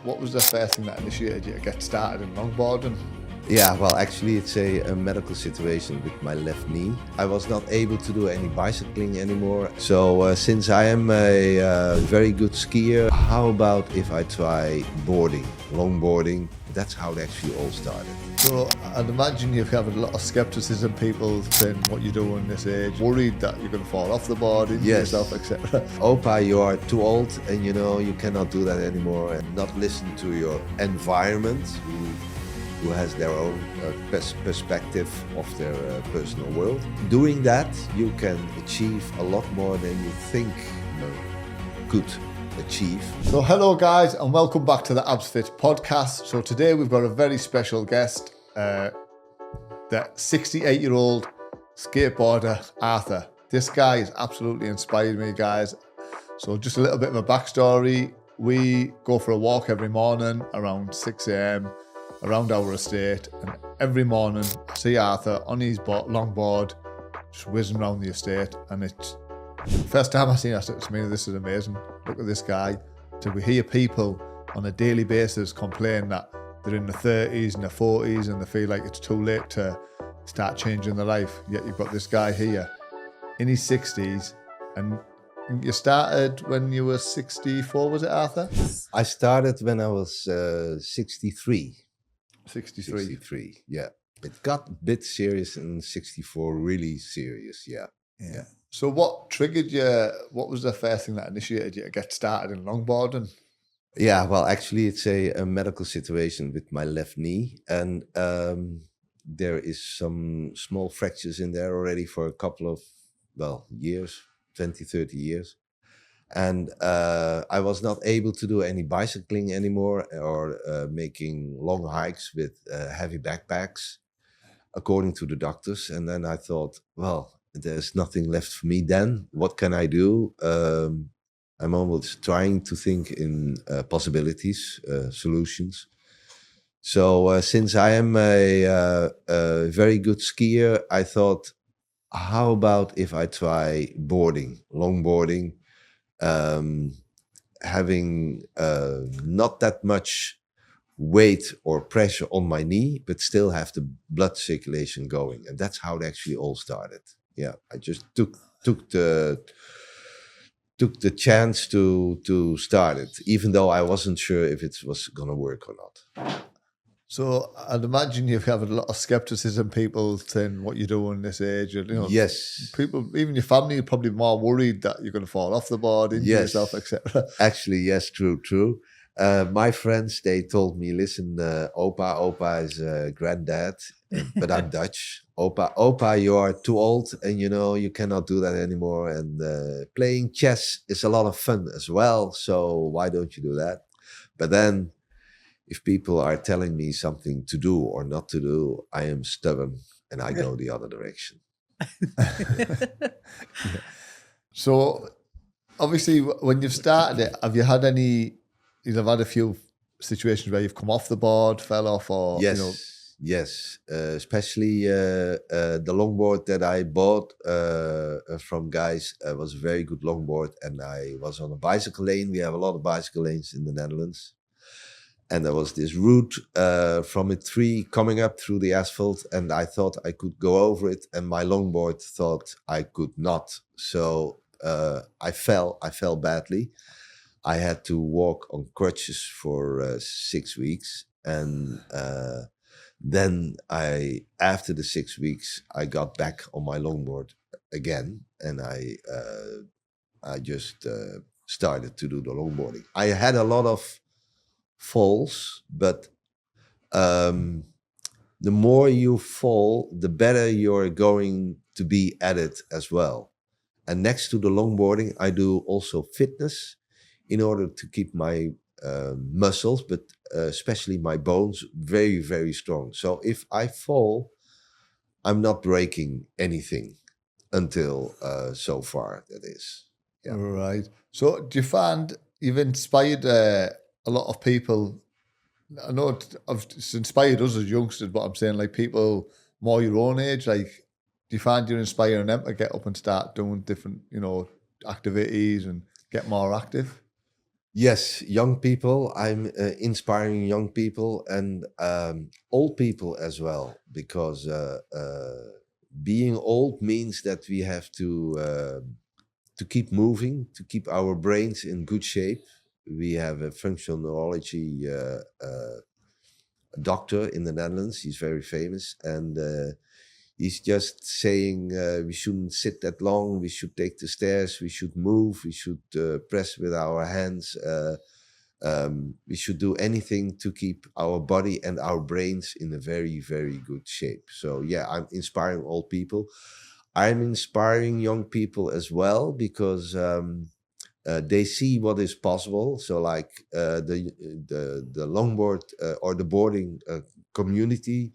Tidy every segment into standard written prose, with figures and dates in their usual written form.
what was the first thing that initiated you to get started in longboarding? Yeah, well, actually, it's a medical situation with my left knee. I was not able to do any bicycling anymore. So since I am a very good skier, how about if I try boarding, longboarding? That's how it actually all started. So I'd imagine you've had a lot of skepticism, people saying what you're doing this age, worried that you're going to fall off the board, injure yourself, etc. Opa, you are too old and you cannot do that anymore, and not listen to your environment, who has their own perspective of their personal world. Doing that, you can achieve a lot more than you think you could achieve. So hello guys, and welcome back to the Abbzfit Podcast. So today we've got a very special guest, the 68-year-old skateboarder Arthur. This guy has absolutely inspired me, guys. So just a little bit of a backstory. We go for a walk every morning around 6 a.m. around our estate, and every morning I see Arthur on his longboard just whizzing around the estate, and it's the first time I seen it, I said to me, this is amazing. Look at this guy. So we hear people on a daily basis complain that they're in their 30s and their 40s and they feel like it's too late to start changing their life. Yet you've got this guy here in his 60s, and you started when you were 64, was it, Arthur? I started when I was 63. 63, yeah. It got a bit serious in 64, really serious, yeah. So what triggered you, what was the first thing that initiated you to get started in longboarding? Yeah, well, actually, it's a medical situation with my left knee, and there is some small fractures in there already for a couple of, years, 20, 30 years. And I was not able to do any bicycling anymore or making long hikes with heavy backpacks, according to the doctors. And then I thought, well, there's nothing left for me then. What can I do? I'm always trying to think in possibilities, solutions. So since I am a very good skier, I thought, how about if I try boarding, longboarding? Having not that much weight or pressure on my knee, but still have the blood circulation going. And that's how it actually all started. Yeah, I just took the chance to start it, even though I wasn't sure if it was going to work or not. So I'd imagine you've had a lot of skepticism, people saying what you're doing this age. Yes. People, even your family, are probably more worried that you're going to fall off the board, injure yourself, etc. Actually, yes, true. My friends, they told me, listen, Opa is granddad, but I'm Dutch. Opa, you are too old and you cannot do that anymore. And playing chess is a lot of fun as well. So why don't you do that? But then if people are telling me something to do or not to do, I am stubborn and I go the other direction. So obviously when you've started it, have you had a few situations where you've come off the board, fell off, or Yes, especially the longboard that I bought from guys was a very good longboard, and I was on a bicycle lane. We have a lot of bicycle lanes in the Netherlands. And there was this route from a tree coming up through the asphalt, and I thought I could go over it, and my longboard thought I could not. So I fell badly. I had to walk on crutches for 6 weeks, and then after the 6 weeks, I got back on my longboard again, and I just started to do the longboarding. I had a lot of falls, but the more you fall, the better you're going to be at it as well. And next to the longboarding, I do also fitness in order to keep my muscles, but especially my bones, very, very strong. So if I fall, I'm not breaking anything until so far, that is. Yeah. Right. So do you find you've inspired a lot of people? I know it's inspired us as youngsters, but I'm saying like people more your own age, like do you find you're inspiring them to get up and start doing different, activities and get more active? Yes, young people. I'm inspiring young people and old people as well, because being old means that we have to keep moving, to keep our brains in good shape. We have a functional neurology doctor in the Netherlands. He's very famous, and he's just saying we shouldn't sit that long. We should take the stairs. We should move. We should press with our hands. We should do anything to keep our body and our brains in a very, very good shape. So yeah, I'm inspiring old people. I'm inspiring young people as well, because they see what is possible. So like the longboard or the boarding community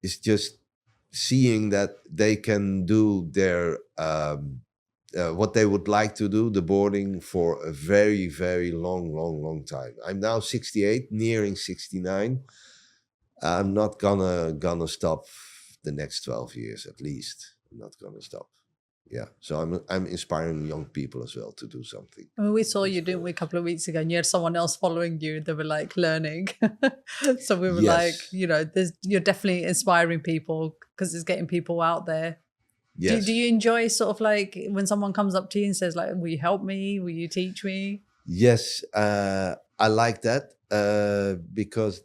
is just seeing that they can do their what they would like to do, the boarding, for a very, very long time. I'm now 68, nearing 69. I'm not gonna stop the next 12 years at least. I'm not gonna stop. Yeah, so I'm inspiring young people as well to do something. I mean, we saw you, didn't we, a couple of weeks ago, and you had someone else following you. They were like learning. So we were like, Yes. you're definitely inspiring people because it's getting people out there. Yes. Do you enjoy sort of like when someone comes up to you and says like, will you help me? Will you teach me? Yes, I like that because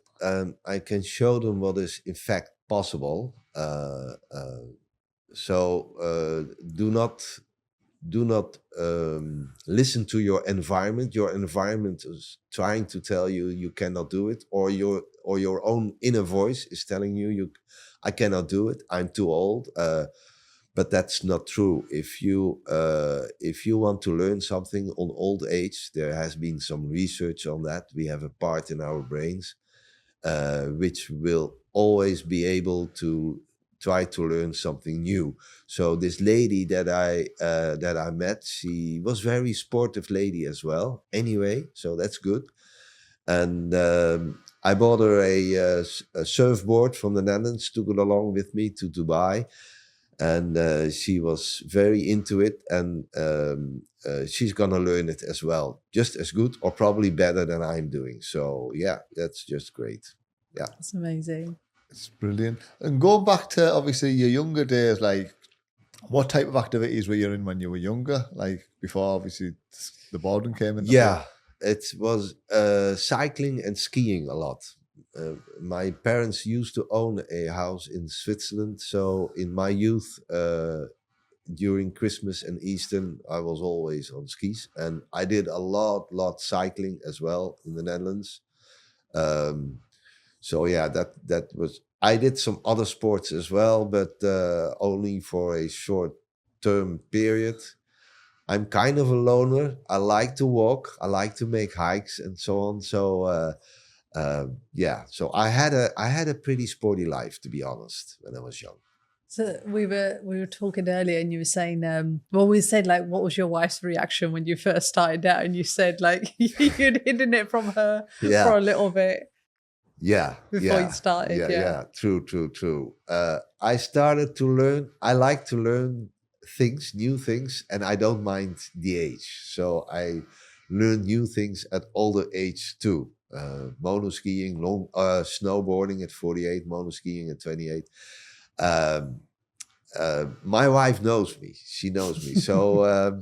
I can show them what is in fact possible. So do not listen to your environment. Your environment is trying to tell you you cannot do it, or your own inner voice is telling you I cannot do it. I'm too old. But that's not true. If you want to learn something on old age, there has been some research on that. We have a part in our brains which will always be able to try to learn something new. So this lady that I met, she was very sportive lady as well. Anyway, so that's good. And I bought her a surfboard from the Netherlands, took it along with me to Dubai. And she was very into it, and she's gonna learn it as well, just as good or probably better than I'm doing. So yeah, that's just great. Yeah, It's amazing. It's brilliant. And going back to obviously your younger days, like what type of activities were you in when you were younger? Like before, obviously the boarding came into yeah, it was cycling and skiing a lot. My parents used to own a house in Switzerland, so in my youth, during Christmas and Easter, I was always on skis, and I did a lot cycling as well in the Netherlands. So yeah, that was. I did some other sports as well, but only for a short term period. I'm kind of a loner. I like to walk. I like to make hikes and so on. So yeah, so I had a pretty sporty life, to be honest, when I was young. So we were talking earlier, and you were saying, we said like, what was your wife's reaction when you first started out? And you said like you'd hidden it from her for a little bit. Yeah, before you started. Yeah. True. I started to learn. I like to learn things, new things, and I don't mind the age. So I learned new things at older age too. Mono skiing, snowboarding at 48, mono skiing at 28. My wife knows me. She knows me. So,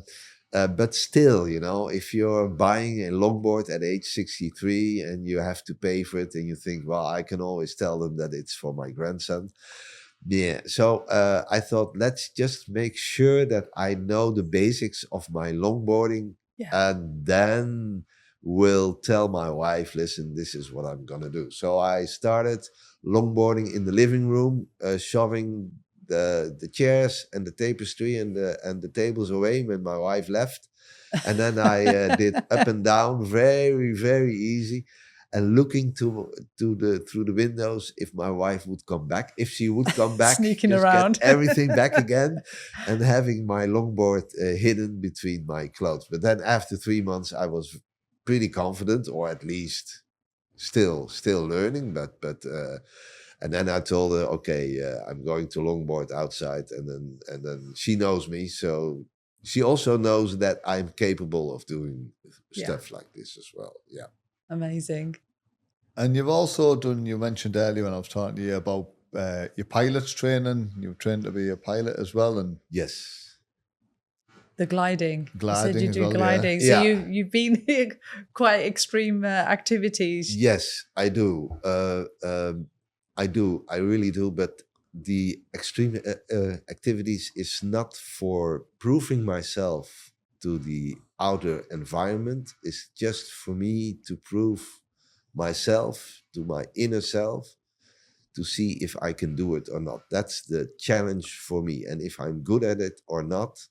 but still, if you're buying a longboard at age 63 and you have to pay for it, and you think, well, I can always tell them that it's for my grandson. Yeah. So I thought, let's just make sure that I know the basics of my longboarding, and then will tell my wife, listen, this is what I'm gonna do. So I started longboarding in the living room, shoving the chairs and the tapestry and the tables away when my wife left, and then I did up and down, very, very easy, and looking through the windows if my wife would come back. If she would come back, sneaking around, get everything back again, and having my longboard hidden between my clothes. But then after 3 months, I was pretty confident, or at least still learning. But and then I told her, okay, I'm going to longboard outside, and then she knows me, so she also knows that I'm capable of doing stuff like this as well. Yeah. Amazing. And you've also done, you mentioned earlier when I was talking to you about your pilot's training. You've trained to be a pilot as well. And Yes. The gliding. You said Gliding you as do well, yeah. gliding. So Yeah. you've been quite extreme activities. Yes, I do. I do. I really do. But the extreme activities is not for proving myself to the outer environment. It's just for me to prove myself to my inner self, to see if I can do it or not. That's the challenge for me. And if I'm good at it or not,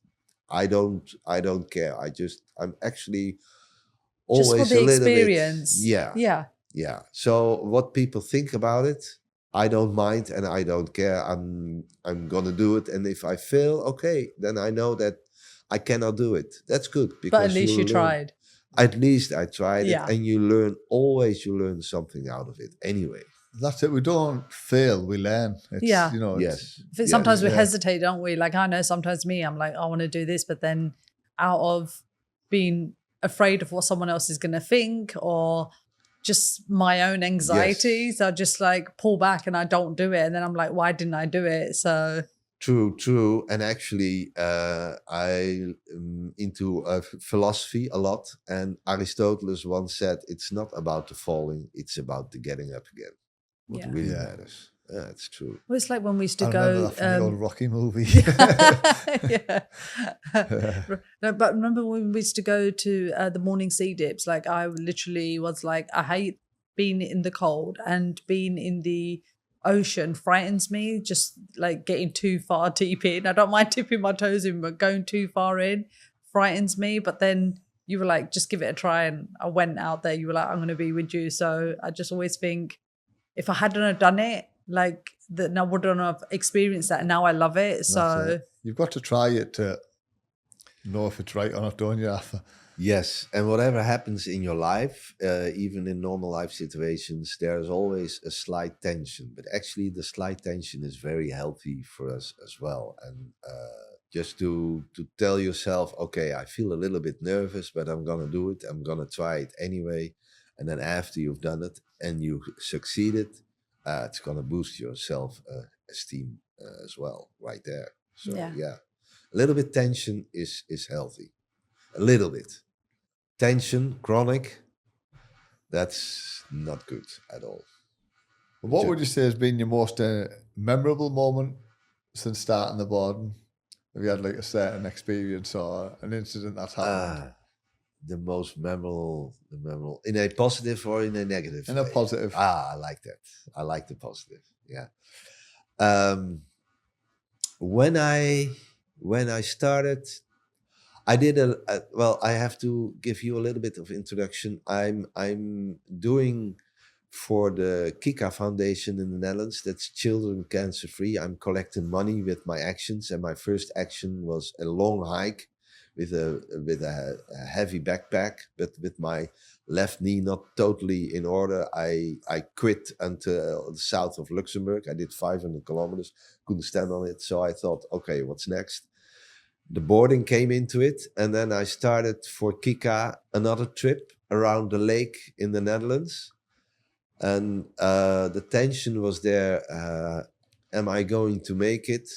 I don't care. I'm actually always Just for the a little experience. bit. Yeah. So what people think about it, I don't mind and I don't care. I'm gonna do it. And if I fail, okay, then I know that I cannot do it. That's good. Because But at least you tried. At least I tried Yeah. it, and you learn something out of it anyway. that's it. We don't fail, we learn. It's, Yeah. You know, Yes. Sometimes we Yeah. hesitate, don't we? Like I know sometimes me, I'm like, I want to do this, but then out of being afraid of what someone else is going to think or just my own anxieties, I just like pull back and I don't do it. And then I'm like, why didn't I do it? So True. And actually, I into philosophy a lot. And Aristotle once said, "It's not about the falling; it's about the getting up again. What Yeah. really Yeah. matters." It's true. well, it's like when we used I to remember go. that from the old Rocky movie. Yeah. No, but remember when we used to go to the morning sea dips? Like I literally was like, I hate being in the cold, and being in the ocean frightens me. Just like getting too far deep in. I don't mind dipping my toes in, but going too far in frightens me. But then you were like, just give it a try, and I went out there. You were like, I'm going to be with you. So I just always think, if I hadn't have done it, like that, I wouldn't have experienced that. And now I love it. That's So it. You've got to try it to know if it's right or not, don't you, Arthur? Yes, and whatever happens in your life, even in normal life situations, there's always a slight tension. But actually, the slight tension is very healthy for us as well. And just to tell yourself, okay, I feel a little bit nervous, but I'm gonna do it. I'm gonna try it anyway. And then after you've done it and you succeeded, it's gonna boost your self-esteem as well, right there. So yeah, a little bit tension is healthy. A little bit. Tension, chronic, that's not good at all. What would you say has been your most memorable moment since starting the boarding? Have you had like a certain experience or an incident that's happened? The most memorable, in a positive or in a negative? In a way? positive. I like that. I like the positive. Yeah. When I started, I did well. I have to give you a little bit of introduction. I'm doing for the Kika Foundation in the Netherlands. That's Children Cancer Free. I'm collecting money with my actions, and my first action was a long hike with a heavy backpack, but with my left knee not totally in order. I quit until the south of Luxembourg. I did 500 kilometers, couldn't stand on it. So I thought, okay, what's next? The boarding came into it, and then I started for Kika another trip around the lake in the Netherlands. And the tension was there. Am I going to make it?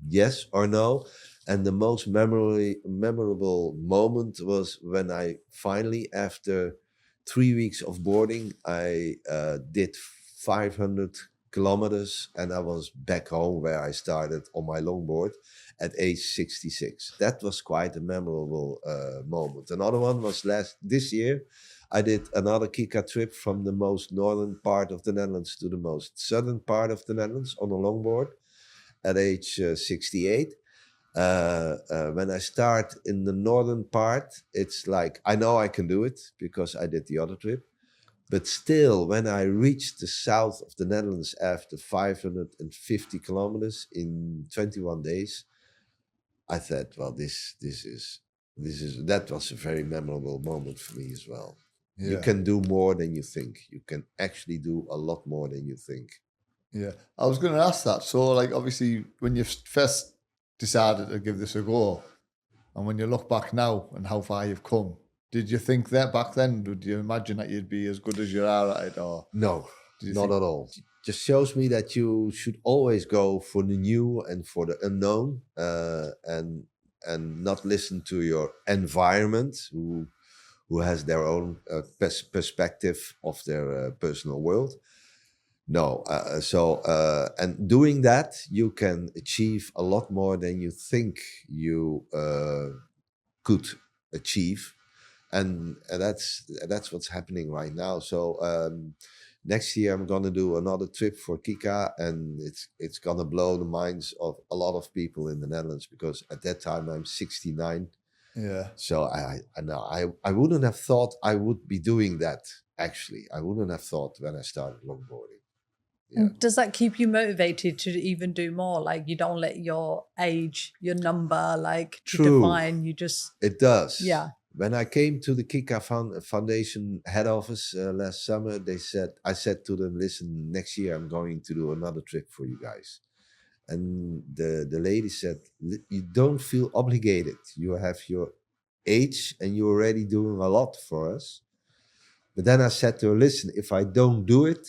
Yes or no? And the most memorable moment was when I finally, after 3 weeks of boarding, I did 500 kilometers, and I was back home where I started on my longboard at age 66. That was quite a memorable moment. Another one was this year. I did another Kika trip from the most northern part of the Netherlands to the most southern part of the Netherlands on a longboard at age 68. When I start in the northern part, it's like, I know I can do it because I did the other trip. But still, when I reached the south of the Netherlands after 550 kilometers in 21 days, I thought, well, that was a very memorable moment for me as well. Yeah. You can do more than you think. You can actually do a lot more than you think. Yeah, I was going to ask that. So, like, obviously, when you first decided to give this a go, And when you look back now and how far you've come, did you think that back then? Did you imagine that you'd be as good as you are at it? Or No, did you not at all. Just shows me that you should always go for the new and for the unknown, and not listen to your environment, who has their own perspective of their personal world. No, and doing that, you can achieve a lot more than you think you could achieve, and that's what's happening right now. So next year I'm gonna do another trip for Kika, and it's gonna blow the minds of a lot of people in the Netherlands, because at that time I'm 69. Yeah. So I wouldn't have thought I would be doing that. Actually, I wouldn't have thought when I started longboarding. Yeah. And does that keep you motivated to even do more? Like, you don't let your age, your number, like, to True. define. You just It does. Yeah. When I came to the Kika Foundation head office last summer, I said to them, listen, next year I'm going to do another trip for you guys. And the lady said, you don't feel obligated. You have your age and you're already doing a lot for us. But then I said to her, listen, if I don't do it,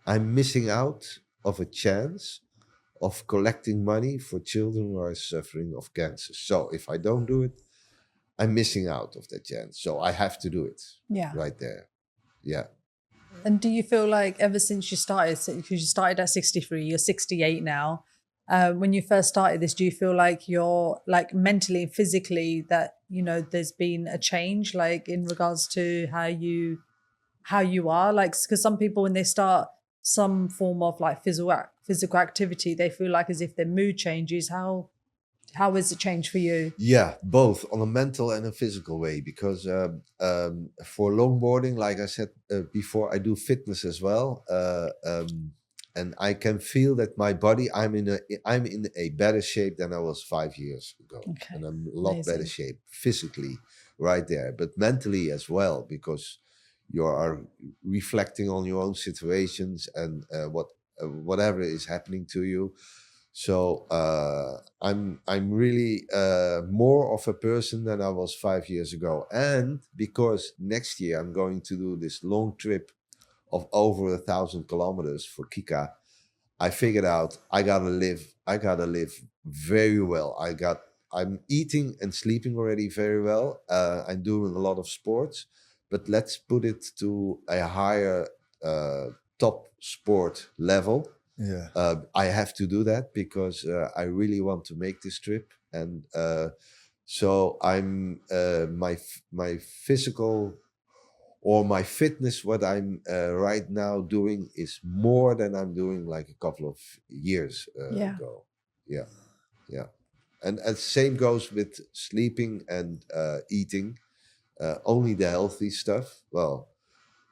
I'm missing out of a chance of collecting money for children who are suffering of cancer. So if I don't do it, I'm missing out of that chance. So I have to do it. Yeah. Right there. Yeah. And do you feel like ever since you started, because you started at 63, you're 68 now, when you first started this, do you feel like you're like mentally and physically that, you know, there's been a change, like in regards to how you are? Like, because some people, when they start some form of like physical activity, they feel like as if their mood changes. How has it changed for you? Yeah, both on a mental and a physical way, because for longboarding, like I said before, I do fitness as well. And I can feel that my body, I'm in a better shape than I was 5 years ago. Okay. And I'm a lot Amazing. better shape physically right there, but mentally as well, because you are reflecting on your own situations and whatever is happening to you. So I'm really more of a person than I was 5 years ago. And because next year I'm going to do this long trip of over 1,000 kilometers for Kika, I figured out I gotta live very well. I'm eating and sleeping already very well. I'm doing a lot of sports, but let's put it to a higher top sport level. Yeah. I have to do that because I really want to make this trip, and so I'm my physical or my fitness. What I'm right now doing is more than I'm doing like a couple of years ago. Yeah, and same goes with sleeping and eating. Only the healthy stuff. Well,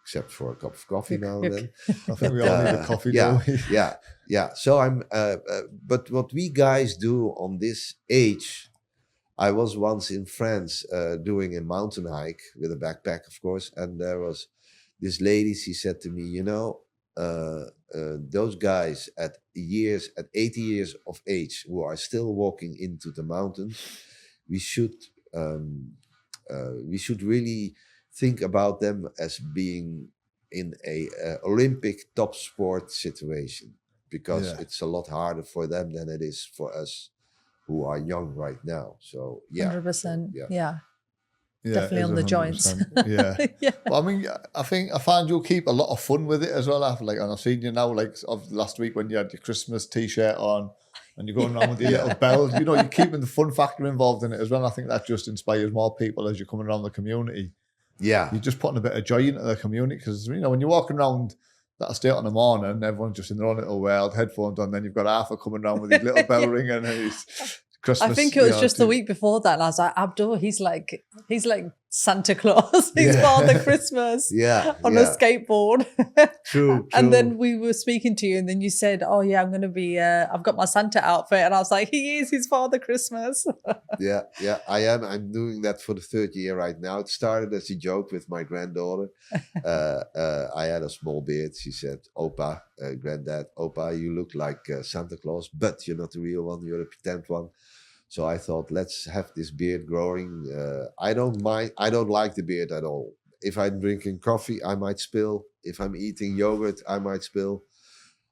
except for a cup of coffee now and then. I think we all need a coffee, yeah, don't we? yeah. So I'm, but what we guys do on this age, I was once in France doing a mountain hike with a backpack, of course, and there was this lady. She said to me, you know, those guys at 80 years of age who are still walking into the mountains, we should really think about them as being in a Olympic top sport situation, because it's a lot harder for them than it is for us who are young right now. So 100%. Yeah. Yeah. Yeah, Definitely on the 100%. joints. Yeah. Yeah. Well, I mean, I find you'll keep a lot of fun with it as well. And I've seen you now, like of last week when you had your Christmas T-shirt on and you're going around with your little bell. You know, you're keeping the fun factor involved in it as well. And I think that just inspires more people as you're coming around the community. Yeah. You're just putting a bit of joy into the community, because, you know, when you're walking around that estate in the morning, everyone's just in their own little world, headphones on, then you've got Arthur coming around with his little bell ringing and his Christmas. I think it was just the week before that. And I was like, Abdul, he's like Santa Claus. He's Father Christmas on a skateboard. True. And then we were speaking to you, and then you said, oh yeah, I'm going to be, I've got my Santa outfit. And I was like, he is his Father Christmas. Yeah, I am. I'm doing that for the third year right now. It started as a joke with my granddaughter. I had a small beard. She said, Opa, Granddad, Opa, you look like Santa Claus, but you're not the real one. You're a pretend one. So I thought, let's have this beard growing. I don't mind. I don't like the beard at all. If I'm drinking coffee, I might spill. If I'm eating yogurt, I might spill.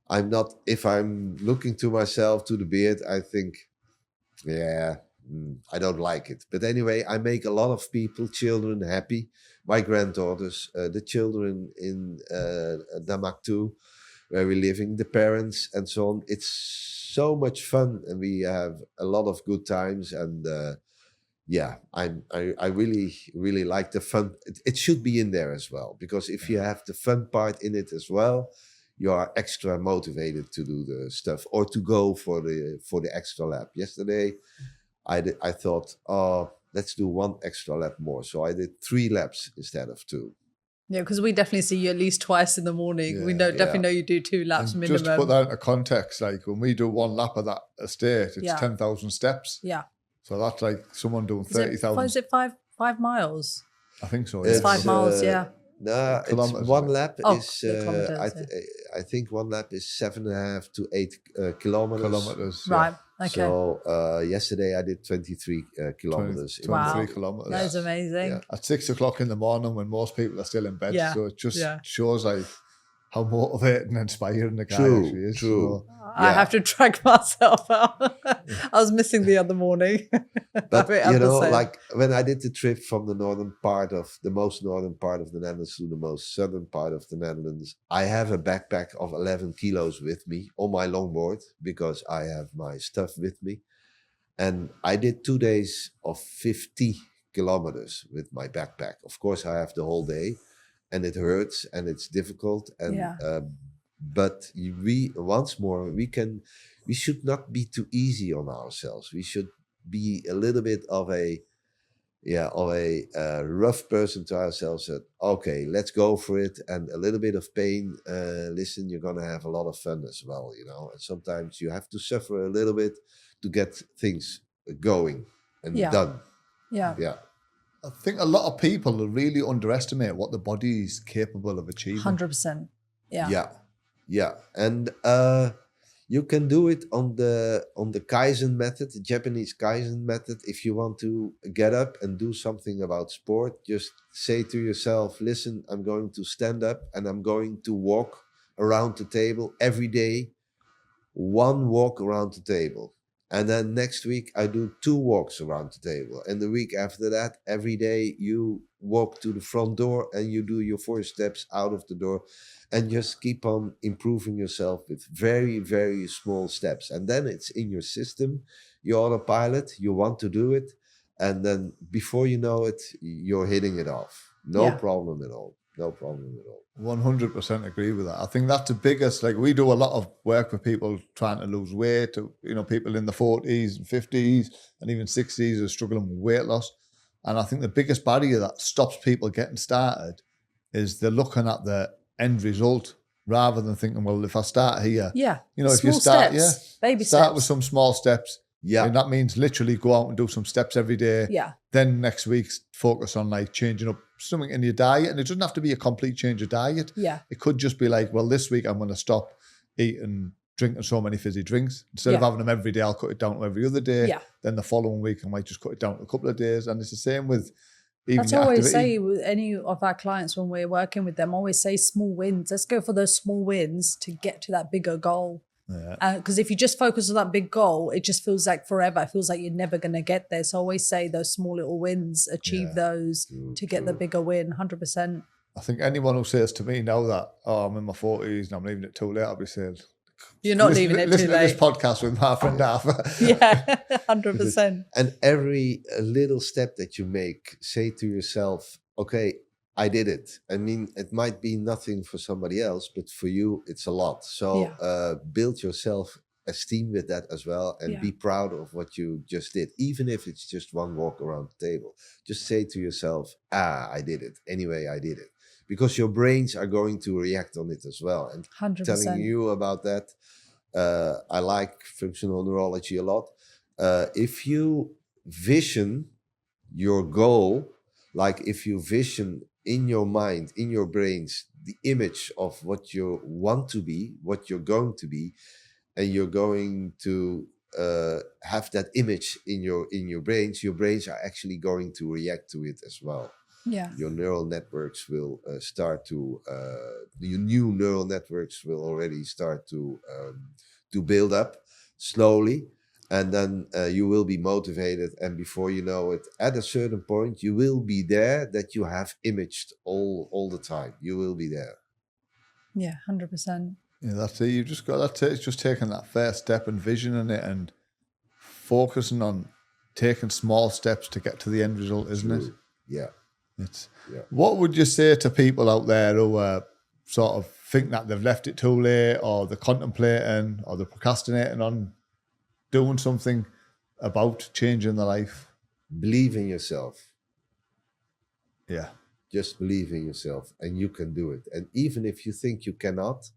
I'm not. If I'm looking to myself, to the beard, I think, yeah, I don't like it. But anyway, I make a lot of people, children, happy. My granddaughters, the children in Damaktu, where we're living, the parents, and so on. It's so much fun, and we have a lot of good times. And yeah, I really like the fun. It should be in there as well, because if you have the fun part in it as well, you are extra motivated to do the stuff or to go for the extra lap. Yesterday, I thought, oh, let's do one extra lap more. So I did 3 laps instead of 2. Yeah, because we definitely see you at least twice in the morning. We definitely know you do 2 laps And minimum. just to put that into context, like when we do 1 lap of that estate, it's 10,000 steps. Yeah. So that's like someone doing 30,000. Is it 5 miles? I think so. It's 5 miles, yeah. No, it's Kilometers, 1 right? lap Oh, is. kilometers, I think 1 lap is 7.5 to 8 kilometers. Kilometers. Right. Okay. So yesterday I did 23 kilometers. 23 Wow. kilometers. That is amazing. Yeah. At 6 o'clock in the morning when most people are still in bed. Yeah. So it just Yeah. shows like how motivating and inspiring the guy True, actually is. true. So, I have to drag myself out. I was missing the other morning. But I'm you the know, same. like when I did the trip from the most northern part of the Netherlands to the most southern part of the Netherlands, I have a backpack of 11 kilos with me on my longboard because I have my stuff with me. And I did 2 days of 50 kilometers with my backpack. Of course, I have the whole day, and it hurts and it's difficult. And but we should not be too easy on ourselves. We should be a little bit of a rough person to ourselves. That okay, let's go for it, and a little bit of pain. Listen, you're gonna have a lot of fun as well, you know. And sometimes you have to suffer a little bit to get things going and done. Yeah. Yeah. I think a lot of people really underestimate what the body is capable of achieving. 100%. Yeah. Yeah. Yeah. And you can do it on the Kaizen method, the Japanese Kaizen method. If you want to get up and do something about sport, just say to yourself, listen, I'm going to stand up and I'm going to walk around the table every day. 1 walk around the table. And then next week I do 2 walks around the table. And the week after that, every day you walk to the front door and you do your 4 steps out of the door, and just keep on improving yourself with very, very small steps. And then it's in your system, you autopilot, you want to do it. And then before you know it, you're hitting it off. No problem at all. No problem at all. 100% agree with that. I think that's the biggest, like we do a lot of work with people trying to lose weight, people in the 40s and 50s and even 60s are struggling with weight loss. And I think the biggest barrier that stops people getting started is they're looking at the end result rather than thinking, well, if I start here, if you start, baby start steps. with some small steps. Yeah. And that means literally go out and do some steps every day. Yeah. Then next week, focus on like changing up something in your diet. And it doesn't have to be a complete change of diet. Yeah. It could just be like, well, this week I'm going to stop drinking so many fizzy drinks. Instead of having them every day, I'll cut it down to every other day. Yeah. Then the following week, I might just cut it down to a couple of days. And it's the same with even That's your what I always activity. say with any of our clients when we're working with them, I always say small wins. Let's go for those small wins to get to that bigger goal. Yeah. Because if you just focus on that big goal, it just feels like forever. It feels like you're never going to get there. So I always say those small little wins, achieve those to get the bigger win, 100%. I think anyone who says to me now that, I'm in my 40s and I'm leaving it too late, I'll be saying, You're not leaving it too listen to late. this podcast with my friend Arthur. Yeah, 100%. And every little step that you make, say to yourself, okay, I did it. I mean, it might be nothing for somebody else, but for you, it's a lot. So build your self-esteem with that as well, and be proud of what you just did. Even if it's just 1 walk around the table, just say to yourself, I did it. Anyway, I did it. Because your brains are going to react on it as well. And 100%. telling you about that, I like functional neurology a lot. If you vision your goal, like if you vision in your mind, in your brains, the image of what you want to be, what you're going to be, and you're going to have that image in your brains are actually going to react to it as well. Yeah. Your neural networks will start to your new neural networks will already start to build up slowly, and then you will be motivated, and before you know it, at a certain point you will be there, that you have imaged all the time. You will be there. Yeah, 100%. Yeah, that's it. You've just got that's it. It's just taking that first step and visioning it and focusing on taking small steps to get to the end result, isn't it? Yeah. It's Yeah. What would you say to people out there who sort of think that they've left it too late, or they're contemplating, or they're procrastinating on doing something about changing their life? Believe in yourself. Yeah. Just believe in yourself, and you can do it. And even if you think you cannot,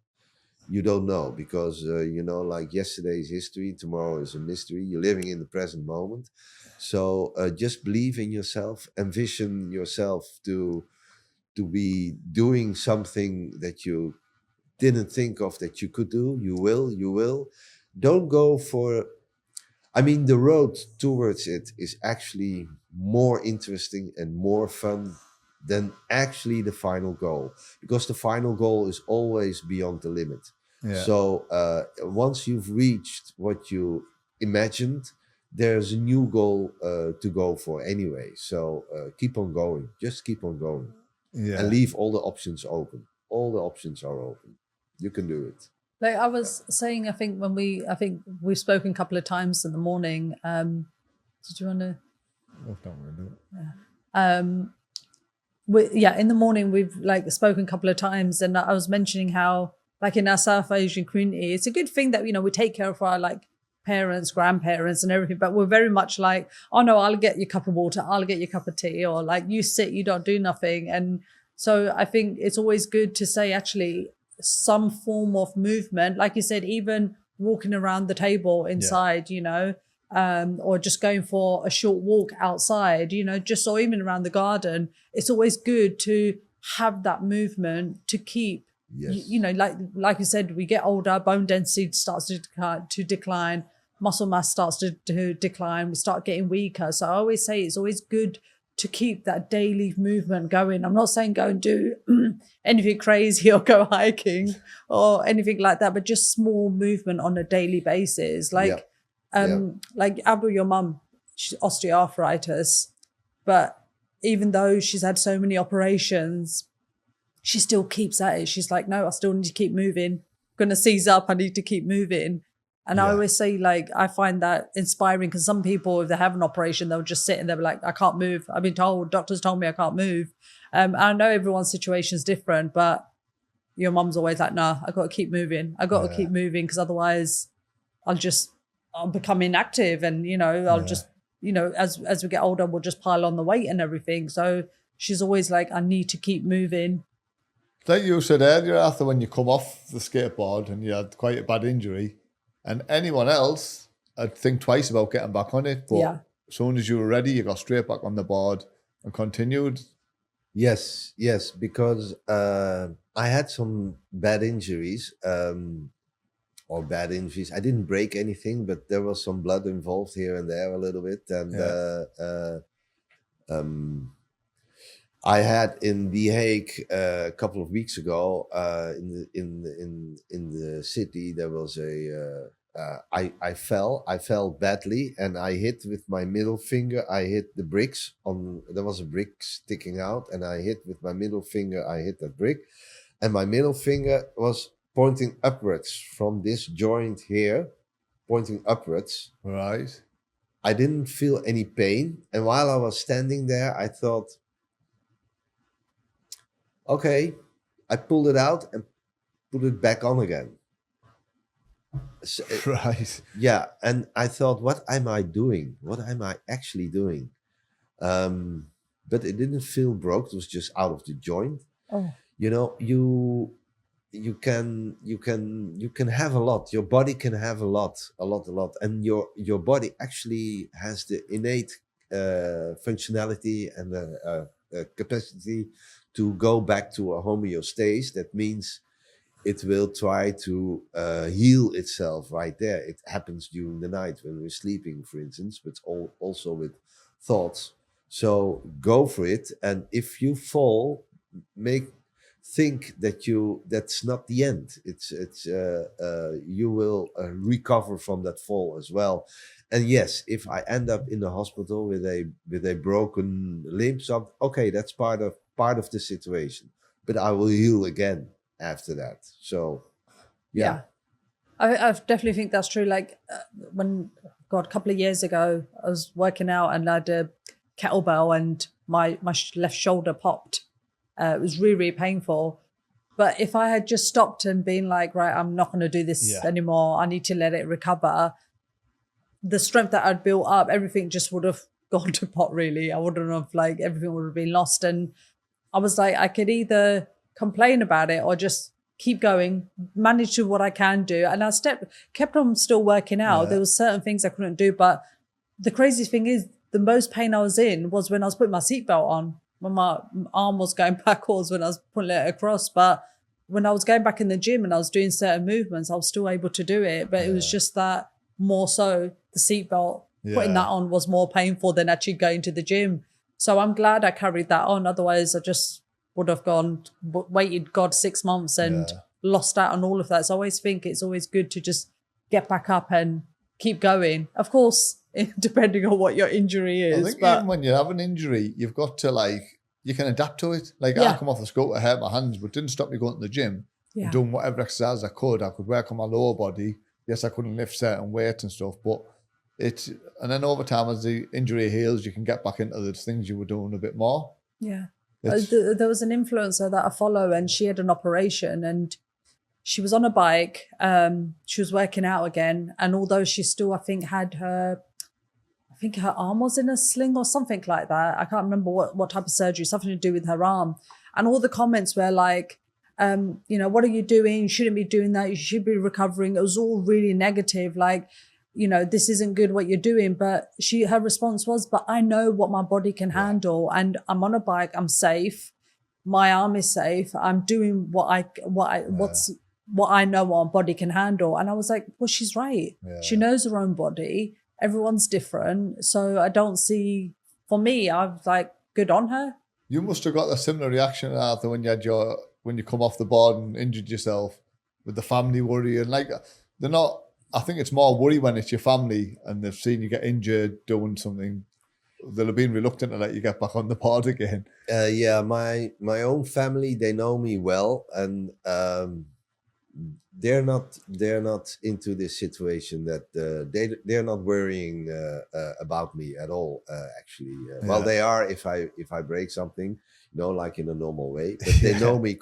you don't know, because like yesterday's history, tomorrow is a mystery. You're living in the present moment. So just believe in yourself, envision yourself to be doing something that you didn't think of that you could do. You will. Don't go for, the road towards it is actually more interesting and more fun than actually the final goal, because the final goal is always beyond the limit. Yeah. So once you've reached what you imagined, there's a new goal to go for anyway. So keep on going. Just keep on going. Yeah. And leave all the options open. All the options are open. You can do it. Like I was saying, I think we've spoken a couple of times in the morning. Did you want to? Oh, don't worry about it. In the morning we've like spoken a couple of times, and I was mentioning how like in our South Asian community, it's a good thing that we take care of our like parents, grandparents, and everything. But we're very much like, oh no, I'll get you a cup of water, I'll get you a cup of tea, or like you sit, you don't do nothing. And so I think it's always good to say actually some form of movement, like you said, even walking around the table inside, or just going for a short walk outside, just or even around the garden. It's always good to have that movement to keep, like you said, we get older, bone density starts to decline, muscle mass starts to decline, we start getting weaker. So I always say it's always good to keep that daily movement going. I'm not saying go and do anything crazy or go hiking or anything like that, but just small movement on a daily basis. Like Abu, your mum, she's osteoarthritis, but even though she's had so many operations, she still keeps at it. She's like, no, I still need to keep moving. I'm going to seize up. I need to keep moving. And I always say, like, I find that inspiring, because some people, if they have an operation, they'll just sit and they'll be like, I can't move. I've been told, doctors told me I can't move. I know everyone's situation is different, but your mum's always like, no, I got to keep moving. I got to keep moving, because otherwise I'll become inactive, and, I'll just, as we get older, we'll just pile on the weight and everything. So she's always like, I need to keep moving. Like you said earlier, Arthur, when you come off the skateboard and you had quite a bad injury, and anyone else, I'd think twice about getting back on it. But as soon as you were ready, you got straight back on the board and continued. Yes, because I had some bad injuries, I didn't break anything, but there was some blood involved here and there a little bit. And I had in The Hague a couple of weeks ago in the city. There was I fell badly, and I hit with my middle finger. I hit the bricks there was a brick sticking out, and I hit with my middle finger. I hit that brick, and my middle finger was pointing upwards from this joint here, pointing upwards. Right. I didn't feel any pain, and while I was standing there, I thought, okay, I pulled it out and put it back on again. So, Right. yeah, and I thought, what am I doing? What am I actually doing? But it didn't feel broke. It was just out of the joint. Oh. You can have a lot. Your body can have a lot, and your body actually has the innate functionality and the capacity to go back to a homeostasis. That means it will try to heal itself right there. It happens during the night when we're sleeping, for instance, but also with thoughts. So go for it, and if you fall, think that's not the end. It's you will recover from that fall as well. And yes, if I end up in the hospital with a broken limb, so okay, that's part of the situation. But I will heal again after that. So yeah. I definitely think that's true. Like a couple of years ago, I was working out and I had a kettlebell and my left shoulder popped. It was really, really painful. But if I had just stopped and been like, right, I'm not going to do this anymore, I need to let it recover, the strength that I'd built up, everything just would have gone to pot, really. I wouldn't have, like, everything would have been lost. And I was like, I could either complain about it or just keep going, manage to what I can do. And I kept on still working out. Yeah. There was certain things I couldn't do. But the crazy thing is, the most pain I was in was when I was putting my seatbelt on, when my arm was going backwards when I was pulling it across. But when I was going back in the gym and I was doing certain movements, I was still able to do it. But it was just that more so the seatbelt, putting that on was more painful than actually going to the gym. So I'm glad I carried that on. Otherwise, I just would have waited 6 months and lost out on all of that. So I always think it's always good to just get back up and keep going. Of course, depending on what your injury is. I think even when you have an injury, you've got to you can adapt to it. I come off the scooter, I hurt my hands, but it didn't stop me going to the gym and doing whatever exercise I could. I could work on my lower body. Yes, I couldn't lift certain weights and stuff, but and then over time, as the injury heals, you can get back into the things you were doing a bit more. Yeah. There was an influencer that I follow, and she had an operation and she was on a bike. She was working out again. And although she still, I think her arm was in a sling or something like that. I can't remember what type of surgery, something to do with her arm. And all the comments were like, what are you doing? You shouldn't be doing that. You should be recovering. It was all really negative. Like, this isn't good what you're doing. But her response was, but I know what my body can handle, and I'm on a bike. I'm safe. My arm is safe. I'm doing what I know what my body can handle. And I was like, well, she's right. Yeah. She knows her own body. Everyone's different. So I don't see, for me, I was like, good on her. You must have got a similar reaction, Arthur, when you come off the board and injured yourself, with the family worry. And I think it's more worry when it's your family and they've seen you get injured doing something. They'll have been reluctant to let you get back on the board again. My own family, they know me well, and they're not into this situation. That they're not worrying about me at all. Actually, well, they are if I break something, like in a normal way. But they know me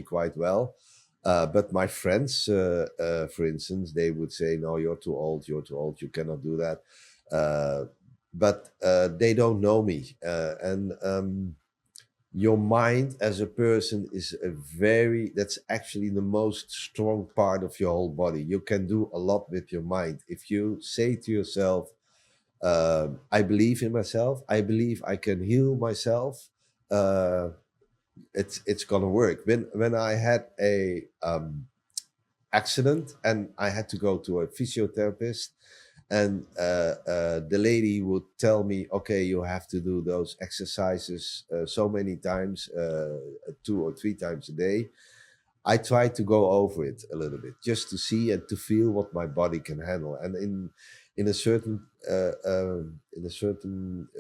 quite well. But my friends, for instance, they would say, "No, you're too old. You cannot do that." But they don't know me, and your mind as a person is that's actually the most strong part of your whole body. You can do a lot with your mind. If you say to yourself, I believe in myself, I believe I can heal myself, it's gonna work. When I had a accident and I had to go to a physiotherapist, and the lady would tell me, okay, you have to do those exercises so many times, 2 or 3 times a day. I tried to go over it a little bit, just to see and to feel what my body can handle. And in a certain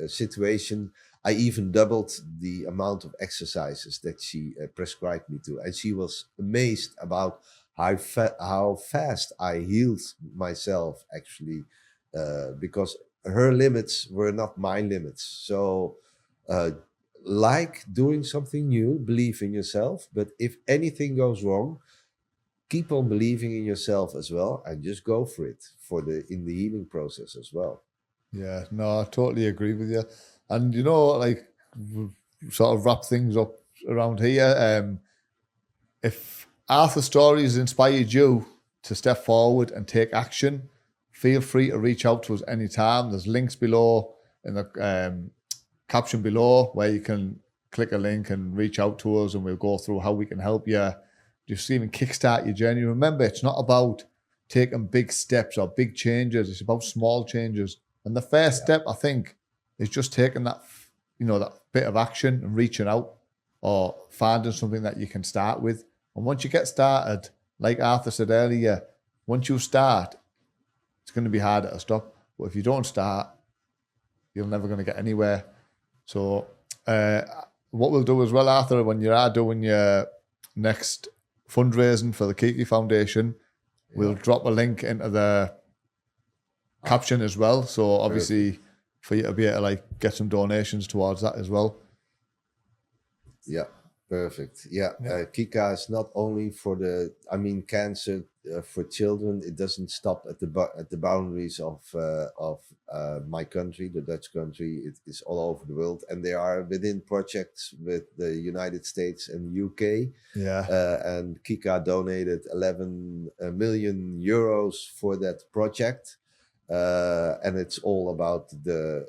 situation, I even doubled the amount of exercises that she prescribed me to, and she was amazed about how fast I healed myself, actually, because her limits were not my limits. So, like doing something new, believe in yourself. But if anything goes wrong, keep on believing in yourself as well, and just go for it in the healing process as well. Yeah, no, I totally agree with you. And sort of wrap things up around here. If Arthur's story has inspired you to step forward and take action, feel free to reach out to us anytime. There's links below in the caption below where you can click a link and reach out to us, and we'll go through how we can help you just even kickstart your journey. Remember, it's not about taking big steps or big changes. It's about small changes. And the first step, I think, is just taking that, that bit of action and reaching out or finding something that you can start with. And once you get started, like Arthur said earlier, once you start, it's going to be harder to stop. But if you don't start, you're never going to get anywhere. So what we'll do as well, Arthur, when you are doing your next fundraising for the Kiki Foundation, we'll drop a link into the caption as well. So obviously for you to be able to get some donations towards that as well. Yeah, perfect. Yeah, Kika is not only for cancer for children. It doesn't stop at the boundaries of my country, the Dutch country. It is all over the world, and they are within projects with the United States and UK. Yeah, and Kika donated 11 million euros for that project, and it's all about the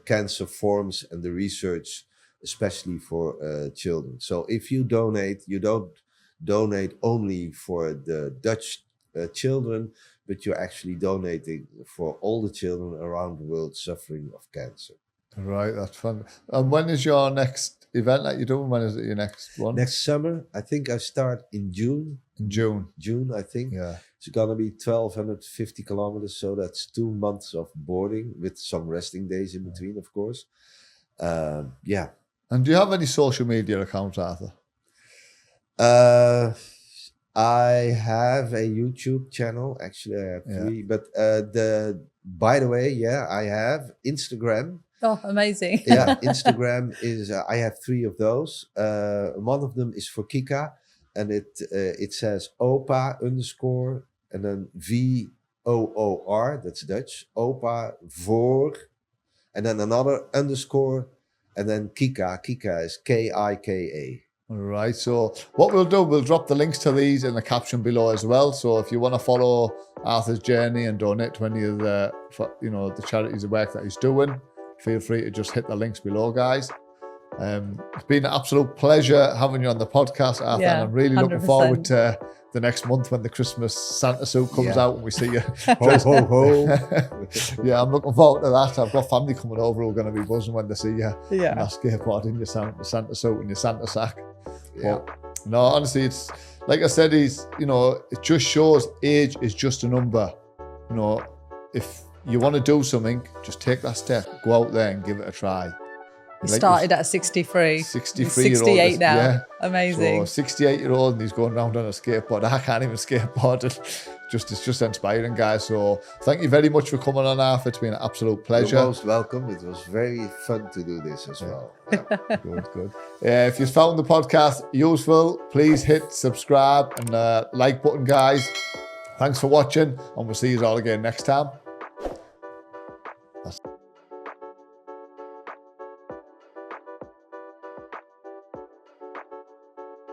cancer forms and the research, especially for children. So if you donate, you don't donate only for the Dutch children, but you're actually donating for all the children around the world suffering of cancer. Right, that's fun. And when is your next event that you're doing? When is it your next one? Next summer, I think I start in June. In June? June, I think. Yeah. It's going to be 1,250 kilometers, so that's 2 months of boarding with some resting days in between, of course. Yeah. And do you have any social media accounts, Arthur? I have a YouTube channel. Actually, I have 3. But by the way, I have Instagram. Oh, amazing. Yeah, Instagram is, I have 3 of those. One of them is for Kika, and it says Opa _ and then VOOR, that's Dutch. Opa voor, and then another _ and then Kika. Kika is KIKA. All right. So what we'll do, we'll drop the links to these in the caption below as well. So if you want to follow Arthur's journey and donate to any of the, the charities, the work that he's doing, feel free to just hit the links below, guys. It's been an absolute pleasure having you on the podcast, Arthur. Yeah, and I'm really 100%. looking forward to the next month when the Christmas Santa suit comes out and we see you. Ho, ho, ho. Yeah, I'm looking forward to that. I've got family coming over who are going to be buzzing when they see you in that skateboard in your Santa suit and your Santa sack. Yeah. But, no, honestly, it's like I said, it just shows age is just a number. If you want to do something, just take that step, go out there and give it a try. He started at 63. 63 He's 68 now. Yeah. Amazing. So 68-year-old and he's going around on a skateboard. I can't even skateboard. It's just inspiring, guys. So thank you very much for coming on, Arthur. It's been an absolute pleasure. You're most welcome. It was very fun to do this as well. Yeah. Good. If you found the podcast useful, please hit subscribe and like button, guys. Thanks for watching, and we'll see you all again next time.